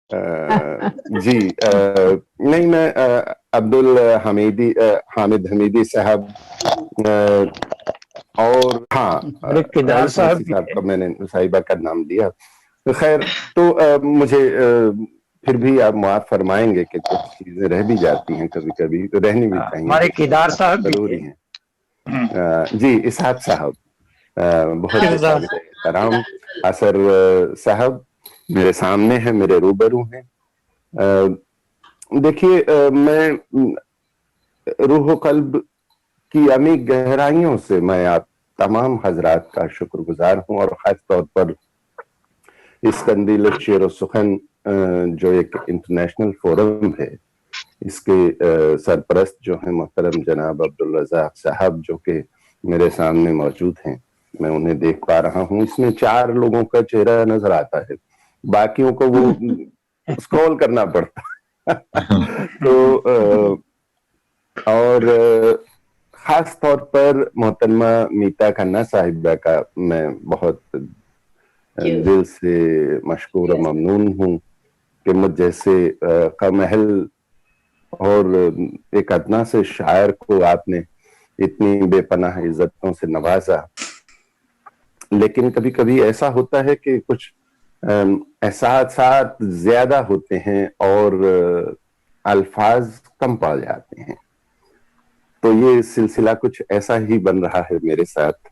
جی نہیں، میں حامد حمیدی صاحب اور ہاں کیدار صاحب صاحب کا میں نے صاحبہ کا نام دیا. خیر تو مجھے پھر بھی آپ معاف فرمائیں گے کہ کچھ چیزیں رہ بھی جاتی ہیں کبھی کبھی، تو رہنی بھی چاہیے، ہمارے کیدار صاحب بھی ضروری ہیں. جی اسحاق صاحب، بہت قابل احترام. اثر صاحب میرے سامنے ہیں، میرے روبرو ہیں. دیکھیے میں روح و قلب کی عمیق گہرائیوں سے میں آپ تمام حضرات کا شکر گزار ہوں، اور خاص طور پر اس قندیل شعر و سخن جو ایک انٹرنیشنل فورم ہے، اس کے سرپرست جو ہیں محترم جناب عبدالرزاق صاحب، جو کہ میرے سامنے موجود ہیں. میں انہیں دیکھ پا رہا ہوں. اس میں 4 لوگوں کا چہرہ نظر آتا ہے، باقیوں کو وہ اسکرول کرنا پڑتا. تو اور خاص طور پر محترمہ میتا کھنہ صاحبہ کا میں بہت دل سے مشکور و ممنون ہوں کہ مجھ جیسے کم اہل اور ایک ادنا سے شاعر کو آپ نے اتنی بے پناہ عزتوں سے نوازا. لیکن کبھی کبھی ایسا ہوتا ہے کہ کچھ احساسات زیادہ ہوتے ہیں اور الفاظ کم پا جاتے ہیں. تو یہ سلسلہ کچھ ایسا ہی بن رہا ہے میرے ساتھ.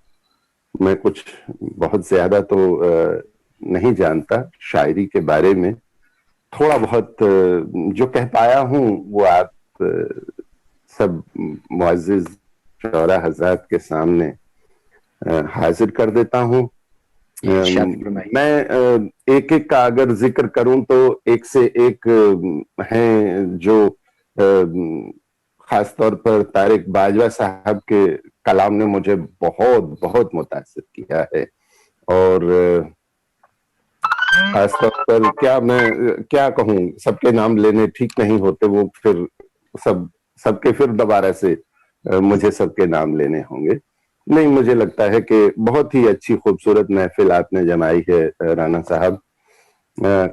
میں کچھ بہت زیادہ تو نہیں جانتا شاعری کے بارے میں، تھوڑا بہت جو کہہ پایا ہوں وہ آپ سب معزز شعراء حضرات کے سامنے حاضر کر دیتا ہوں. میں ایک ایک کا اگر ذکر کروں تو ایک سے ایک ہیں جو خاص طور پر طارق باجوہ صاحب کے کلام نے مجھے بہت بہت متاثر کیا ہے. اور خاص طور پر میں کیا کہوں، سب کے نام لینے ٹھیک نہیں ہوتے، وہ پھر سب کے پھر دوبارہ سے مجھے سب کے نام لینے ہوں گے. نہیں، مجھے لگتا ہے کہ بہت ہی اچھی خوبصورت محفل آپ نے جمائی ہے رانا صاحب.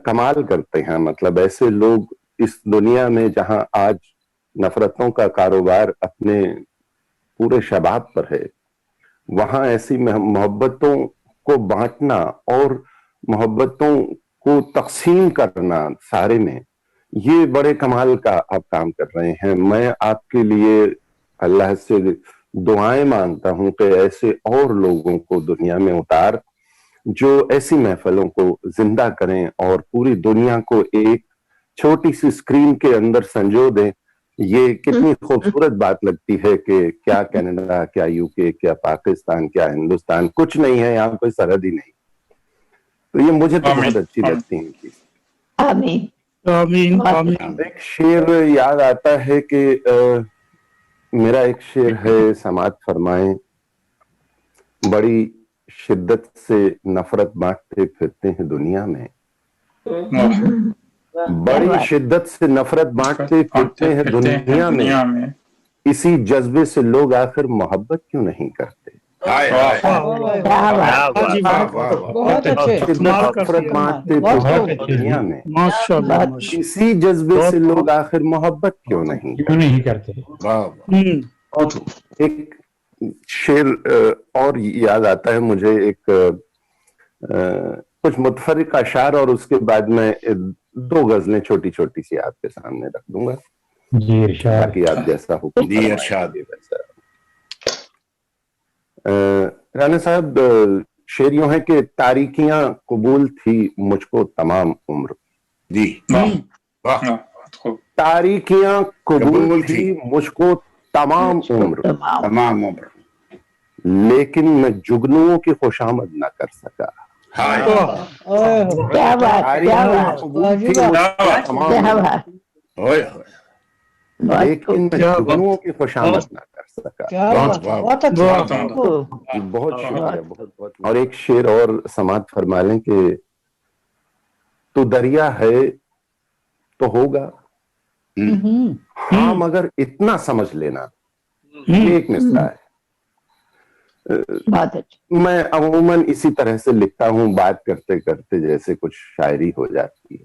کمال کرتے ہیں، مطلب ایسے لوگ اس دنیا میں جہاں آج نفرتوں کا کاروبار اپنے پورے شباب پر ہے، وہاں ایسی محبتوں کو بانٹنا اور محبتوں کو تقسیم کرنا سارے میں، یہ بڑے کمال کا آپ کام کر رہے ہیں. میں آپ کے لیے اللہ سے دعائیں مانگتا ہوں کہ ایسے اور لوگوں کو دنیا میں اتار جو ایسی محفلوں کو زندہ کریں اور پوری دنیا کو ایک چھوٹی سی اسکرین کے اندر سنجو دیں. یہ کتنی خوبصورت بات لگتی ہے کہ کیا کینیڈا، کیا یو کے، کیا پاکستان، کیا ہندوستان، کچھ نہیں ہے یہاں، کوئی سرحد ہی نہیں. تو یہ مجھے تو بہت اچھی لگتی ہیں. آمین آمین. ایک شعر یاد آتا ہے کہ میرا ایک شعر ہے، سماعت فرمائیں. بڑی شدت سے نفرت بانٹتے پھرتے ہیں دنیا میں، بڑی شدت سے نفرت بانٹتے پھرتے ہیں دنیا میں، اسی جذبے سے لوگ آخر محبت کیوں نہیں کرتے. نفرت بانٹتے پھرتے دنیا میں، اسی جذبے سے لوگ آخر محبت کیوں نہیں کرتے. ایک شعر اور یاد آتا ہے مجھے، ایک کچھ متفرق اشعار، اور اس کے بعد میں 2 غزلیں چھوٹی چھوٹی سی آپ کے سامنے رکھ دوں گا. جی ارشاد. باقی آپ جیسا حکم جی ارشاد. رانا صاحب، شعر یوں ہے کہ تاریکیاں قبول تھی مجھ کو تمام عمر. جی تاریکیاں قبول تھی مجھ کو تمام عمر، تمام عمر، لیکن میں جگنوؤں کی خوشامد نہ کر سکا. کیا بات، کیا بات، قبول تھی مجھ کو تمام کیا عمر، بات، لیکن میں جگنوؤں کی خوشامد نہ کر سکا. بہت اچھا. بہت شکریہ، بہت بہت. اور ایک شعر اور سماعت فرما لیں کہ تو دریا ہے تو ہوگا، ہاں مگر اتنا سمجھ لینا. یہ ایک مصرع ہے. میں عموماً اسی طرح سے لکھتا ہوں، بات کرتے کرتے جیسے کچھ شاعری ہو جاتی ہے.